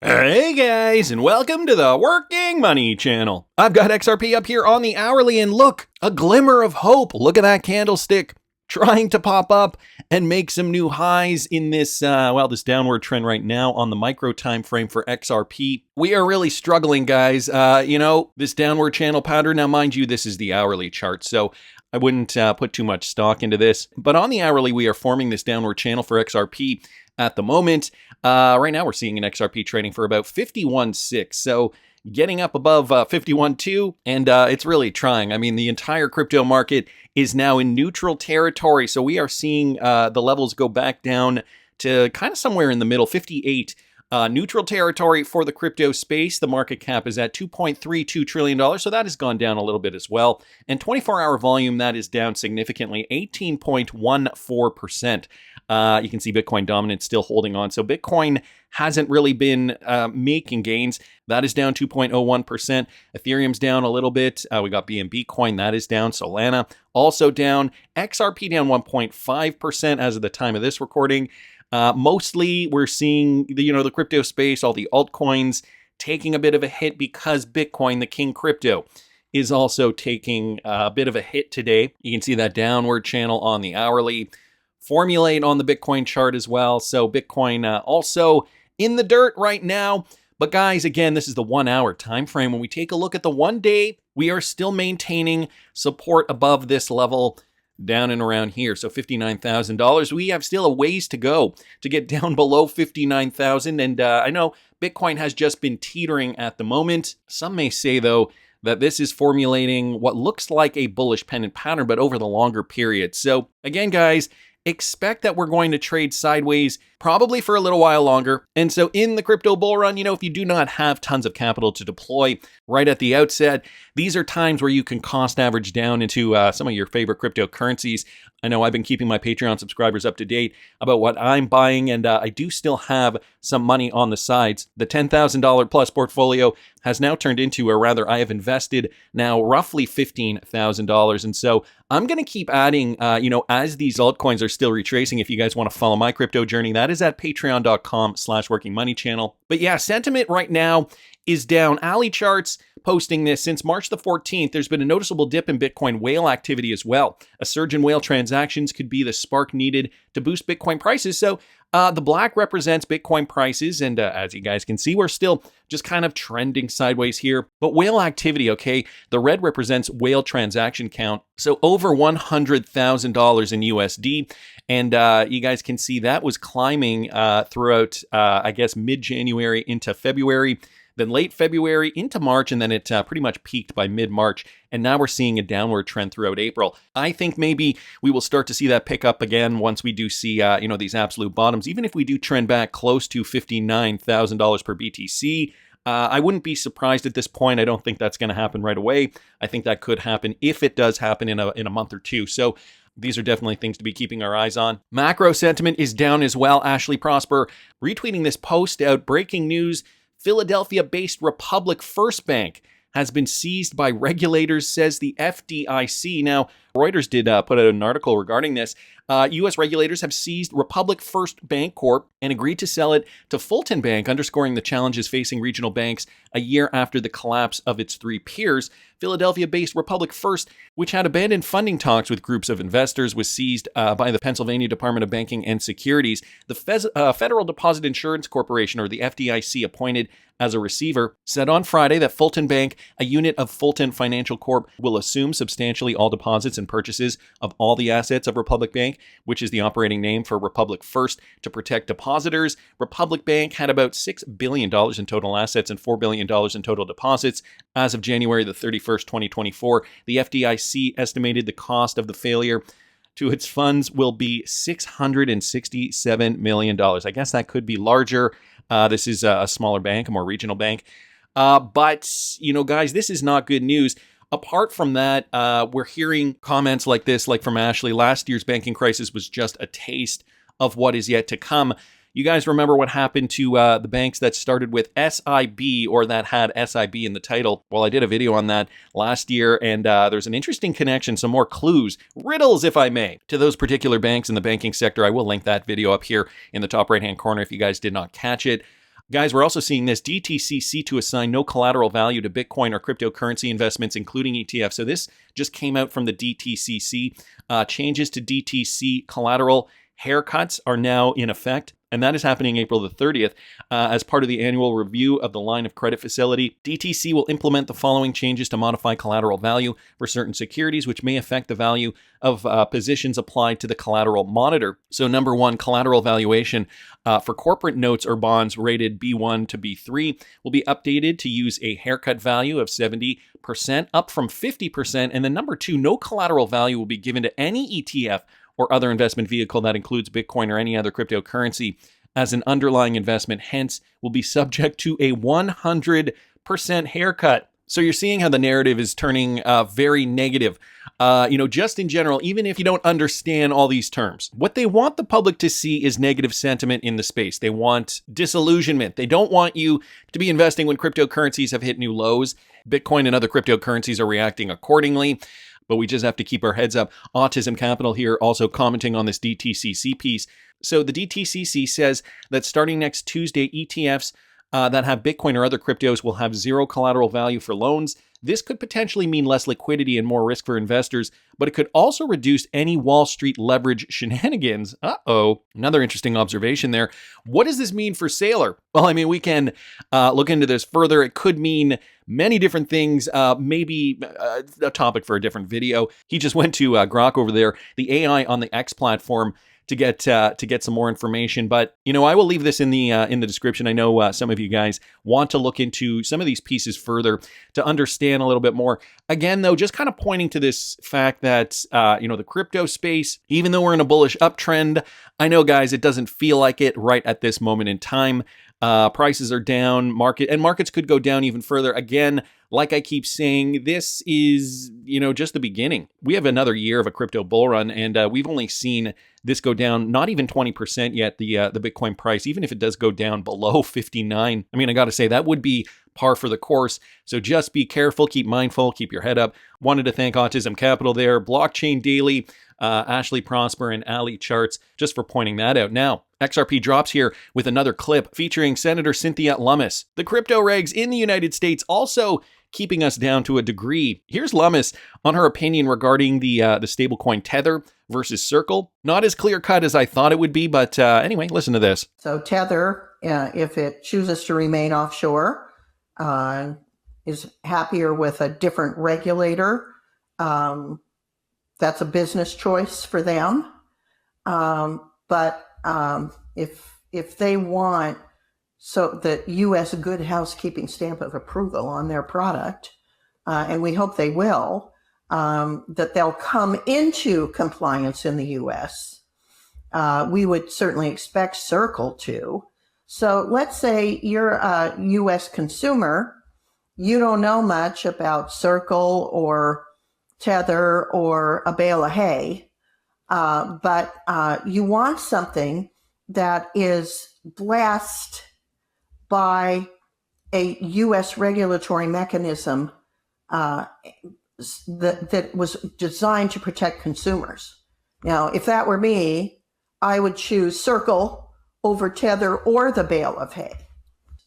Hey guys, and welcome to the Working Money channel. I've got XRP up here on the hourly, and look, a glimmer of hope. Look at that candlestick trying to pop up and make some new highs in this, this downward trend right now on the micro time frame for XRP. We are really struggling, guys. This downward channel pattern. Now, mind you, this is the hourly chart, so I wouldn't put too much stock into this. But on the hourly, we are forming this downward channel for XRP at the moment. Right now, we're seeing an XRP trading for about 51.6. So getting up above 51.2, and it's really trying. I mean, the entire crypto market is now in neutral territory. So we are seeing the levels go back down to kind of somewhere in the middle, 58. Neutral territory for the crypto space. The market cap is at $2.32 trillion, so that has gone down a little bit as well. And 24-hour volume, that is down significantly, 18.14%. You can see Bitcoin dominance still holding on. So Bitcoin hasn't really been making gains. That is down 2.01%. Ethereum's down a little bit. We got BNB coin, that is down. Solana also down. XRP down 1.5% as of the time of this recording. Mostly we're seeing the crypto space, all the altcoins taking a bit of a hit because Bitcoin, the king crypto, is also taking a bit of a hit today. You can see that downward channel on the hourly, formulate on the Bitcoin chart as well. So Bitcoin also in the dirt right now. But guys, again, this is the 1 hour time frame. When we take a look at the 1 day, we are still maintaining support above this level down and around here. So $59,000. We have still a ways to go to get down below 59,000. And I know Bitcoin has just been teetering at the moment. Some may say, though, that this is formulating what looks like a bullish pennant pattern, but over the longer period. So again, guys, expect that we're going to trade sideways probably for a little while longer. And so in the crypto bull run, if you do not have tons of capital to deploy right at the outset, these are times where you can cost average down into some of your favorite cryptocurrencies. I know I've been keeping my Patreon subscribers up to date about what I'm buying, and I do still have some money on the sides. The $10,000 plus portfolio has now turned into, or rather, I have invested now roughly $15,000. And so I'm going to keep adding, as these altcoins are still retracing. If you guys want to follow my crypto journey, that is at patreon.com/workingmoneychannel. But yeah, sentiment right now is down. Ali Charts posting this since March the 14th. There's been a noticeable dip in Bitcoin whale activity as well. A surge in whale transactions could be the spark needed to boost Bitcoin prices. So the black represents Bitcoin prices. And as you guys can see, we're still just kind of trending sideways here. But whale activity, okay, the red represents whale transaction count. So over $100,000 in USD. And you guys can see that was climbing throughout, mid-January into February. Then late February into March, and then it pretty much peaked by mid-March. And now we're seeing a downward trend throughout April. I think maybe we will start to see that pick up again once we do see, these absolute bottoms. Even if we do trend back close to $59,000 per BTC, I wouldn't be surprised at this point. I don't think that's going to happen right away. I think that could happen if it does happen in a month or two. So these are definitely things to be keeping our eyes on. Macro sentiment is down as well. Ashley Prosper retweeting this post out. Breaking news. Philadelphia-based Republic First Bank has been seized by regulators, says the FDIC. Now, Reuters did put out an article regarding this. U.S. regulators have seized Republic First Bank Corp. and agreed to sell it to Fulton Bank, underscoring the challenges facing regional banks a year after the collapse of its three peers. Philadelphia-based Republic First, which had abandoned funding talks with groups of investors, was seized by the Pennsylvania Department of Banking and Securities. The Federal Deposit Insurance Corporation, or the FDIC, appointed as a receiver, said on Friday that Fulton Bank, a unit of Fulton Financial Corp., will assume substantially all deposits and purchases of all the assets of Republic Bank, which is the operating name for Republic First, to protect depositors. Republic Bank had about $6 billion in total assets and $4 billion in total deposits. As of January the 31st, 2024, the FDIC estimated the cost of the failure to its funds will be $667 million. I guess that could be larger. This is a smaller bank, a more regional bank. But, guys, this is not good news. Apart from that, we're hearing comments like this, like from Ashley. Last year's banking crisis was just a taste of what is yet to come. You guys remember what happened to the banks that started with SIB, or that had SIB in the title? Well, I did a video on that last year, and there's an interesting connection, some more clues, riddles, if I may, to those particular banks in the banking sector. I will link that video up here in the top right-hand corner if you guys did not catch it. Guys, we're also seeing this DTCC to assign no collateral value to Bitcoin or cryptocurrency investments, including ETFs. So this just came out from the DTCC. Changes to DTC collateral haircuts are now in effect. And that is happening April the 30th. As part of the annual review of the line of credit facility, DTC will implement the following changes to modify collateral value for certain securities, which may affect the value of positions applied to the collateral monitor. So number one, collateral valuation for corporate notes or bonds rated B1 to B3 will be updated to use a haircut value of 70%, up from 50%. And then number two, no collateral value will be given to any ETF or other investment vehicle that includes Bitcoin or any other cryptocurrency as an underlying investment, hence will be subject to a 100% haircut. So you're seeing how the narrative is turning very negative. Just in general, even if you don't understand all these terms, what they want the public to see is negative sentiment in the space. They want disillusionment. They don't want you to be investing when cryptocurrencies have hit new lows. Bitcoin and other cryptocurrencies are reacting accordingly. But we just have to keep our heads up. Autism Capital here also commenting on this DTCC piece. So the DTCC says that starting next Tuesday, ETFs that have Bitcoin or other cryptos will have zero collateral value for loans. This could potentially mean less liquidity and more risk for investors, but it could also reduce any Wall Street leverage shenanigans. Another interesting observation there. What does this mean for Saylor? Well, I mean, we can look into this further. It could mean many different things, maybe a topic for a different video. He just went to Grok over there, the AI on the X platform, to get some more information. But I will leave this in the description. I know some of you guys want to look into some of these pieces further to understand a little bit more. Again, though, just kind of pointing to this fact that the crypto space, even though we're in a bullish uptrend, I know, guys, it doesn't feel like it right at this moment in time. Prices are down, markets could go down even further. Again, like I keep saying, this is, just the beginning. We have another year of a crypto bull run, and we've only seen this go down not even 20% yet, the Bitcoin price, even if it does go down below 59. I mean, I got to say, that would be par for the course. So just be careful, keep mindful, keep your head up. Wanted to thank Autism Capital there, Blockchain Daily, Ashley Prosper, and Ali Charts, just for pointing that out. Now, XRP drops here with another clip featuring Senator Cynthia Lummus. The crypto regs in the United States also keeping us down to a degree. Here's Lummus on her opinion regarding the stablecoin Tether versus Circle. Not as clear cut as I thought it would be, but anyway, listen to this. So Tether, if it chooses to remain offshore, is happier with a different regulator. That's a business choice for them. But if they want the U.S. good housekeeping stamp of approval on their product, and we hope they will, that they'll come into compliance in the U.S. We would certainly expect Circle to. So let's say you're a U.S. consumer, you don't know much about Circle or Tether or a bale of hay, but you want something that is blessed by a U.S. regulatory mechanism that was designed to protect consumers. Now, if that were me, I would choose Circle over Tether or the bale of hay.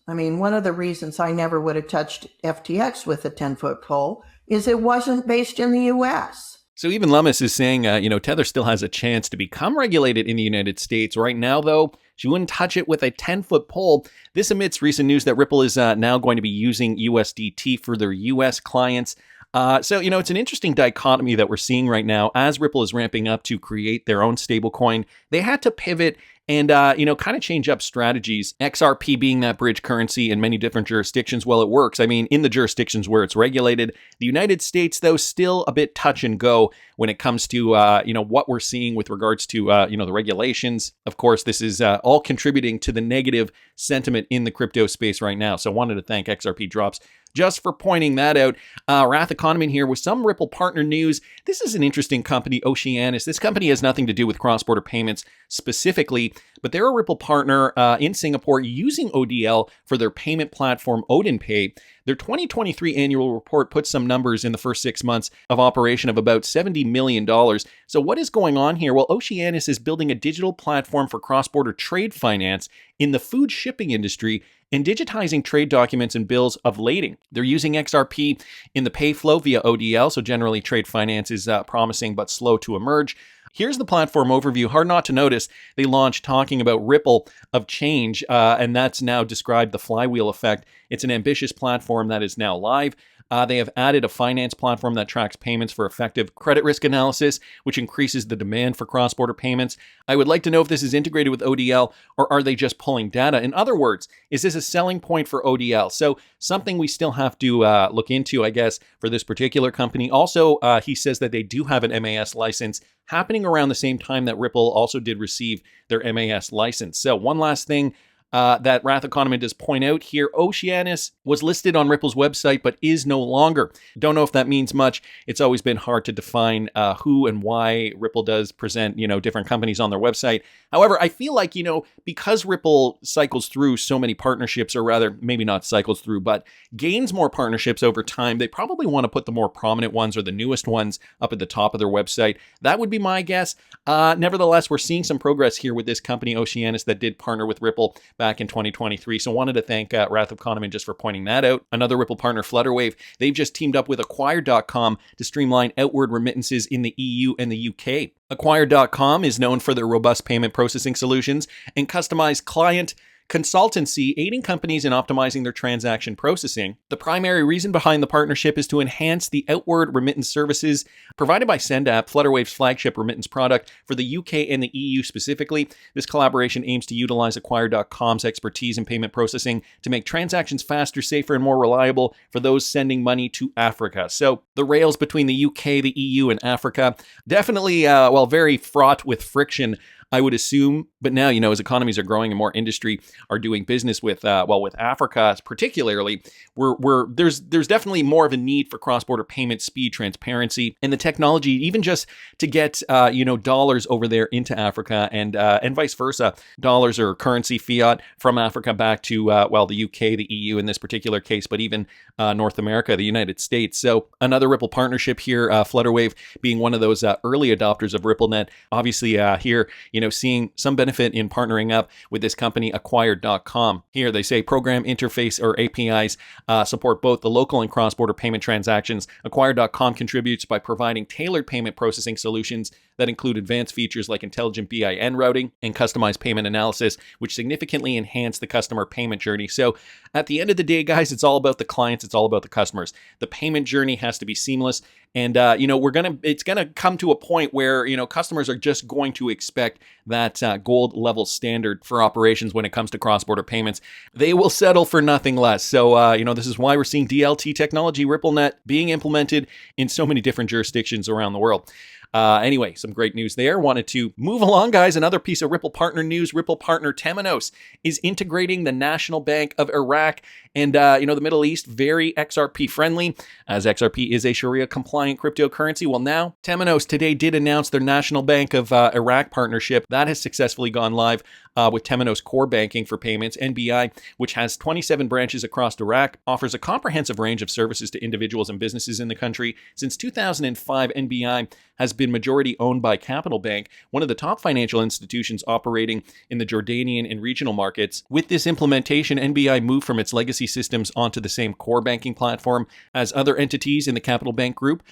I mean, one of the reasons I never would have touched FTX with a 10-foot pole is it wasn't based in the U.S. So even Lummus is saying, Tether still has a chance to become regulated in the United States. Right now, though, she wouldn't touch it with a 10-foot pole. This amidst recent news that Ripple is now going to be using USDT for their U.S. clients. So it's an interesting dichotomy that we're seeing right now as Ripple is ramping up to create their own stablecoin. They had to pivot and, kind of change up strategies. XRP being that bridge currency in many different jurisdictions. Well, it works. I mean, in the jurisdictions where it's regulated. The United States, though, still a bit touch and go when it comes to, what we're seeing with regards to, the regulations. Of course, this is all contributing to the negative sentiment in the crypto space right now. So wanted to thank XRP Drops just for pointing that out. Wrath Economy here with some Ripple partner news. This is an interesting company, Oceanis. This company has nothing to do with cross-border payments specifically, but they're a Ripple partner in Singapore using ODL for their payment platform, Odin Pay. Their 2023 annual report puts some numbers in the first 6 months of operation of about $70 million. So what is going on here? Well, Oceanis is building a digital platform for cross-border trade finance in the food shipping industry and digitizing trade documents and bills of lading. They're using XRP in the pay flow via ODL, so generally trade finance is promising but slow to emerge. Here's the platform overview. Hard not to notice they launched talking about ripple of change, and that's now described the flywheel effect. It's an ambitious platform that is now live. They have added a finance platform that tracks payments for effective credit risk analysis, which increases the demand for cross-border payments. I would like to know if this is integrated with ODL, or are they just pulling data? In other words, is this a selling point for ODL? So something we still have to look into, I guess, for this particular company. Also, he says that they do have an MAS license happening around the same time that Ripple also did receive their MAS license. So one last thing that Wrath Economy does point out here, Oceanis was listed on Ripple's website, but is no longer. Don't know if that means much. It's always been hard to define who and why Ripple does present, different companies on their website. However, I feel like, because Ripple cycles through so many partnerships, or rather, maybe not cycles through, but gains more partnerships over time, they probably want to put the more prominent ones or the newest ones up at the top of their website. That would be my guess. Nevertheless, we're seeing some progress here with this company, Oceanis, that did partner with Ripple back in 2023. So wanted to thank Wrath of Kahneman just for pointing that out. Another Ripple partner, Flutterwave, they've just teamed up with Acquire.com to streamline outward remittances in the EU and the UK. Acquire.com is known for their robust payment processing solutions and customized client consultancy, aiding companies in optimizing their transaction processing. The primary reason behind the partnership is to enhance the outward remittance services provided by SendApp, Flutterwave's flagship remittance product for the UK and the EU specifically. This collaboration aims to utilize Acquire.com's expertise in payment processing to make transactions faster, safer, and more reliable for those sending money to Africa. So the rails between the UK, the EU, and Africa, definitely, very fraught with friction, I would assume. But now, as economies are growing and more industry are doing business with Africa particularly, there's definitely more of a need for cross-border payment speed, transparency, and the technology, even just to get dollars over there into Africa and vice versa, dollars or currency fiat from Africa back to the UK, the EU in this particular case, but even North America, the United States. So another Ripple partnership here, Flutterwave being one of those early adopters of RippleNet. Obviously here, seeing some benefit in partnering up with this company, Acquire.com. Here they say program interface or APIs support both the local and cross-border payment transactions. Acquire.com contributes by providing tailored payment processing solutions that include advanced features like intelligent BIN routing and customized payment analysis, which significantly enhance the customer payment journey. So at the end of the day, guys, it's all about the clients. It's all about the customers. The payment journey has to be seamless. And, it's going to come to a point where, customers are just going to expect that gold level standard for operations when it comes to cross-border payments. They will settle for nothing less. So, this is why we're seeing DLT technology, RippleNet, being implemented in so many different jurisdictions around the world. Anyway, some great news there. Wanted to move along, guys. Another piece of Ripple partner news. Ripple partner Temos is integrating the National Bank of Iraq and, the Middle East, very XRP friendly, as XRP is a Sharia compliant cryptocurrency. Well, now Temos today did announce their National Bank of Iraq partnership. That has successfully gone live with Temos Core Banking for Payments, NBI, which has 27 branches across Iraq, offers a comprehensive range of services to individuals and businesses in the country. Since 2005, NBI has been majority owned by Capital Bank, one of the top financial institutions operating in the Jordanian and regional markets. With this implementation, NBI moved from its legacy systems onto the same core banking platform as other entities in the Capital Bank group.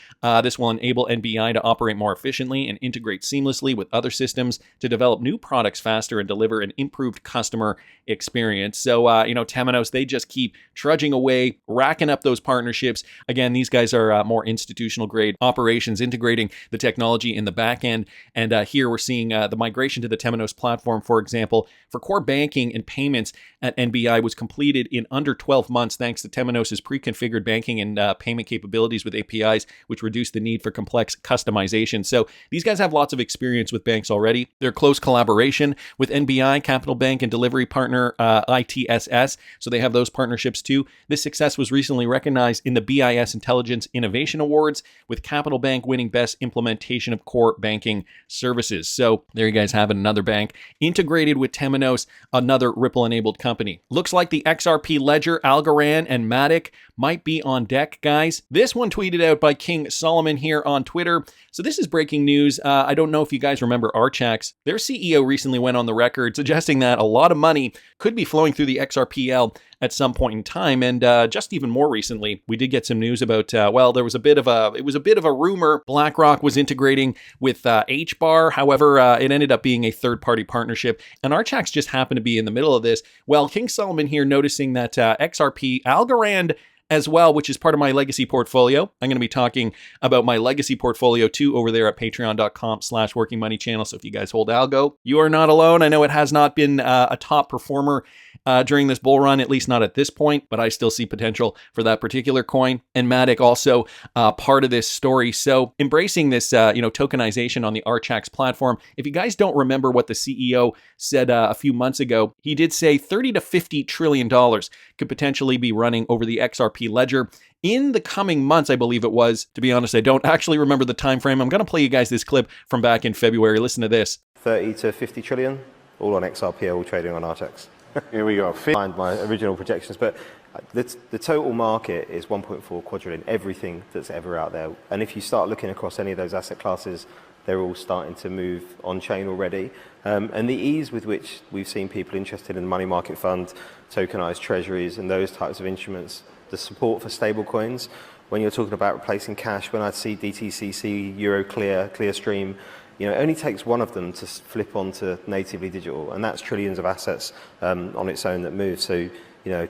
This will enable NBI to operate more efficiently and integrate seamlessly with other systems to develop new products faster and deliver an improved customer experience. So, Temos, they just keep trudging away, racking up those partnerships. Again, these guys are more institutional grade operations, integrating the technology in the back end. And here we're seeing the migration to the Temos platform, for example, for core banking and payments at NBI was completed in under 12 months thanks to Temos' pre-configured banking and payment capabilities with APIs, which reduced the need for complex customization. So these guys have lots of experience with banks already. Their close collaboration with NBI, Capital Bank, and delivery partner ITSS, so they have those partnerships too. This success was recently recognized in the BIS Intelligence Innovation Awards, with Capital Bank winning Best Implementation of Core Banking Services. So there you guys have it, another bank integrated with Temos, another Ripple-enabled company. Looks like the XRP Ledger, Algorand, and Matic might be on deck, guys. This one tweeted out by King Solomon here on Twitter. So this is breaking news. I don't know if you guys remember Archax. Their CEO recently went on the record suggesting that a lot of money could be flowing through the XRPL at some point in time. And just even more recently, we did get some news about, there was a bit of a rumor BlackRock was integrating with HBAR. However, it ended up being a third-party partnership, and Archax just happened to be in the middle of this. Well, King Solomon here noticing that XRP Algorand as well, which is part of my legacy portfolio. I'm going to be talking about my legacy portfolio too over there at patreon.com/workingmoneychannel. So if you guys hold Algo, you are not alone. I know it has not been a top performer during this bull run, at least not at this point, but I still see potential for that particular coin. And Matic also part of this story. So embracing this, tokenization on the Archax platform. If you guys don't remember what the CEO said a few months ago, he did say $30 to $50 trillion could potentially be running over the XRP ledger in the coming months, I believe it was. To be honest, I don't actually remember the time frame. I'm going to play you guys this clip from back in February. Listen to this. 30 to 50 trillion, all on XRP, all trading on Archax. Here we go. Find my original projections, but the total market is 1.4 quadrillion, everything that's ever out there. And if you start looking across any of those asset classes, they're all starting to move on chain already. And the ease with which we've seen people interested in money market fund, tokenized treasuries, and those types of instruments, the support for stable coins, when you're talking about replacing cash, when I see DTCC, Euroclear, Clearstream, it only takes one of them to flip onto natively digital, and that's trillions of assets on its own that move. So,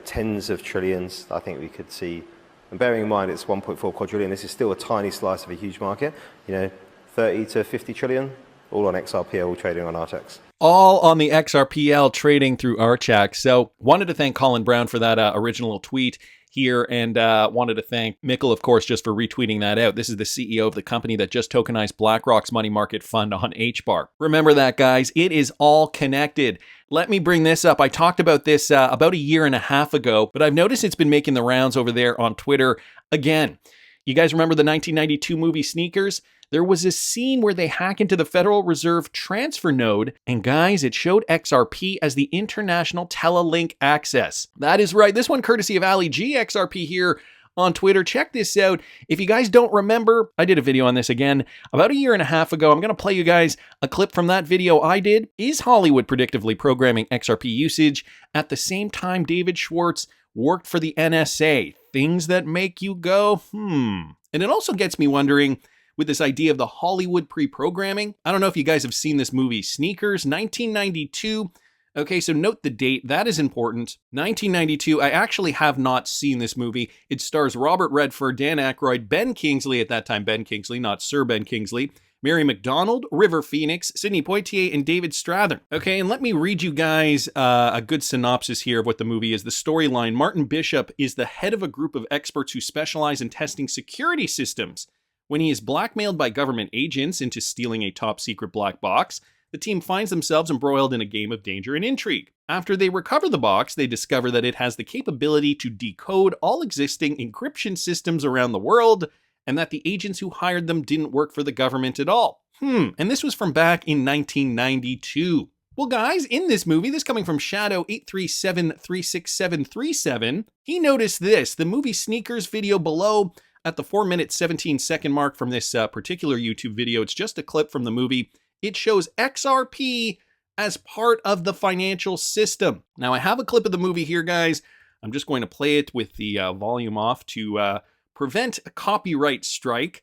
tens of trillions, I think we could see. And bearing in mind it's 1.4 quadrillion, this is still a tiny slice of a huge market. 30 to 50 trillion, all on XRP, all trading on Archax. All on the XRPL trading through Archax. So wanted to thank Colin Brown for that original tweet here, and wanted to thank Mikkel, of course, just for retweeting that out. This is the CEO of the company that just tokenized BlackRock's money market fund on HBAR. Remember that, guys. It is all connected. Let me bring this up. I talked about this about a year and a half ago, but I've noticed it's been making the rounds over there on Twitter again. You guys remember the 1992 movie Sneakers? There was a scene where they hack into the Federal Reserve transfer node, and guys, it showed XRP as the international telelink access. That is right. This one courtesy of Ali G XRP here on Twitter. Check this out. If you guys don't remember, I did a video on this again about a year and a half ago. I'm going to play you guys a clip from that video I did. Is Hollywood predictively programming XRP usage at the same time David Schwartz worked for the NSA? Things that make you go, And it also gets me wondering, with this idea of the Hollywood pre-programming. I don't know if you guys have seen this movie, Sneakers, 1992. Okay, so note the date. That is important. 1992. I actually have not seen this movie. It stars Robert Redford, Dan Aykroyd, Ben Kingsley, at that time Ben Kingsley, not Sir Ben Kingsley, Mary McDonald, River Phoenix, Sidney Poitier, and David Strathern. Okay, and let me read you guys a good synopsis here of what the movie is. The storyline: Martin Bishop is the head of a group of experts who specialize in testing security systems. When he is blackmailed by government agents into stealing a top-secret black box, the team finds themselves embroiled in a game of danger and intrigue. After they recover the box, they discover that it has the capability to decode all existing encryption systems around the world, and that the agents who hired them didn't work for the government at all. And this was from back in 1992. Well, guys, in this movie, this coming from Shadow83736737, he noticed this. The movie Sneakers video below, at the 4-minute 17-second mark from this particular YouTube video, it's just a clip from the movie. It shows XRP as part of the financial system. Now, I have a clip of the movie here, guys. I'm just going to play it with the volume off to prevent a copyright strike.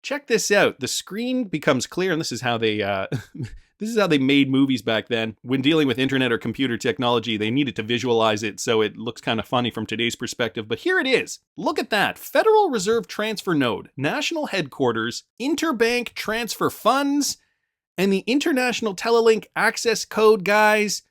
Check this out. The screen becomes clear, and this is how they this is how they made movies back then. When dealing with internet or computer technology, they needed to visualize it, so it looks kind of funny from today's perspective. But here it is. Look at that. Federal Reserve Transfer Node, National Headquarters, Interbank Transfer Funds, and the International Telelink Access Code, guys.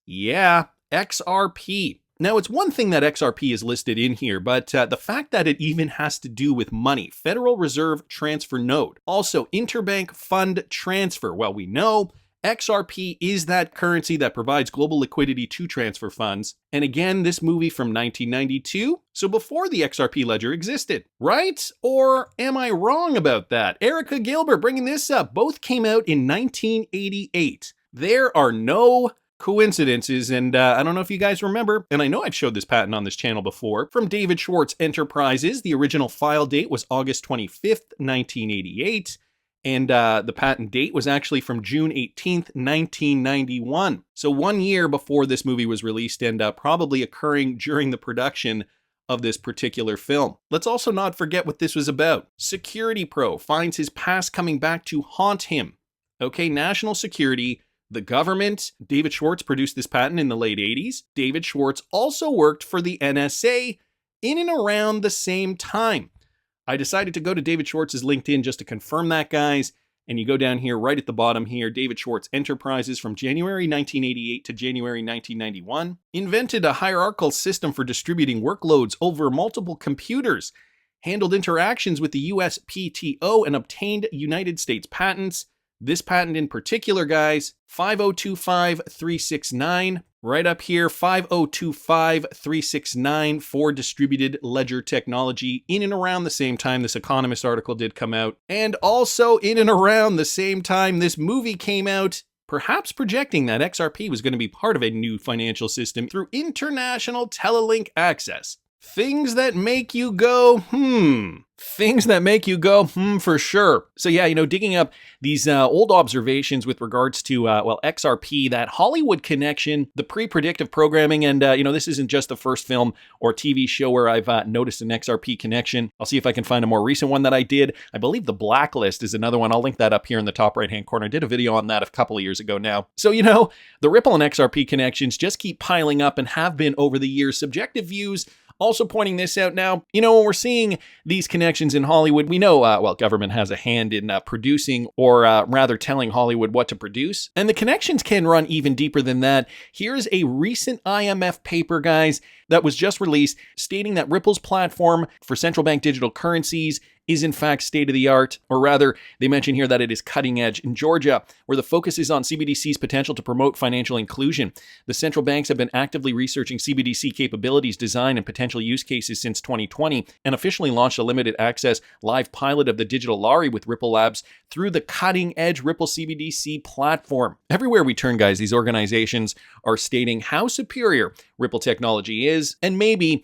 Yeah, XRP. Now, it's one thing that XRP is listed in here, but the fact that it even has to do with money, Federal Reserve Transfer Node, also Interbank Fund Transfer. Well, we know XRP is that currency that provides global liquidity to transfer funds. And again, this movie from 1992, so before the XRP ledger existed, right? Or am I wrong about that? Erica Gilbert bringing this up. Both came out in 1988. There are no coincidences. And I don't know if you guys remember, and I know I've showed this patent on this channel before, from David Schwartz Enterprises. The original file date was August 25th, 1988. And the patent date was actually from June 18th, 1991. So 1 year before this movie was released, and probably occurring during the production of this particular film. Let's also not forget what this was about. Security Pro finds his past coming back to haunt him. Okay, national security, the government. David Schwartz produced this patent in the late 80s. David Schwartz also worked for the NSA in and around the same time. I decided to go to David Schwartz's LinkedIn just to confirm that, guys. And you go down here, right at the bottom here, David Schwartz Enterprises from January 1988 to January 1991. Invented a hierarchical system for distributing workloads over multiple computers. Handled interactions with the USPTO and obtained United States patents. This patent in particular, guys, 5025369. Right up here, 5025369 for distributed ledger technology in and around the same time this Economist article did come out. And also in and around the same time this movie came out, perhaps projecting that XRP was going to be part of a new financial system through international telelink access. Things that make you go, Things that make you go, for sure. So yeah, digging up these old observations with regards to, XRP, that Hollywood connection, the pre-predictive programming, and, this isn't just the first film or TV show where I've noticed an XRP connection. I'll see if I can find a more recent one that I did. I believe The Blacklist is another one. I'll link that up here in the top right-hand corner. I did a video on that a couple of years ago now. So, the Ripple and XRP connections just keep piling up and have been over the years. Subjective views also pointing this out now. When we're seeing these connections in Hollywood, we know, government has a hand in producing, or rather telling Hollywood what to produce. And the connections can run even deeper than that. Here's a recent IMF paper, guys, that was just released stating that Ripple's platform for central bank digital currencies is in fact state-of-the-art, or rather, they mention here that it is cutting edge. In Georgia, where the focus is on CBDC's potential to promote financial inclusion, the central banks have been actively researching CBDC capabilities, design, and potential use cases since 2020, and officially launched a limited access live pilot of the digital lari with Ripple Labs through the cutting-edge Ripple CBDC platform. Everywhere we turn, guys, these organizations are stating how superior Ripple technology is, and maybe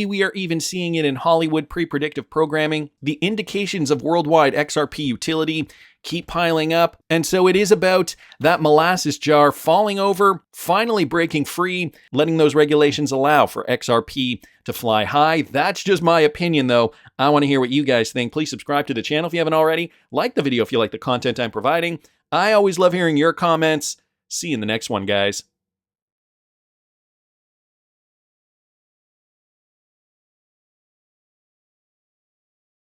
we are even seeing it in Hollywood pre-predictive programming. The indications of worldwide XRP utility keep piling up. And so it is about that molasses jar falling over, finally breaking free, letting those regulations allow for XRP to fly high. That's just my opinion, though. I want to hear what you guys think. Please subscribe to the channel if you haven't already. Like the video if you like the content I'm providing. I always love hearing your comments. See you in the next one, guys.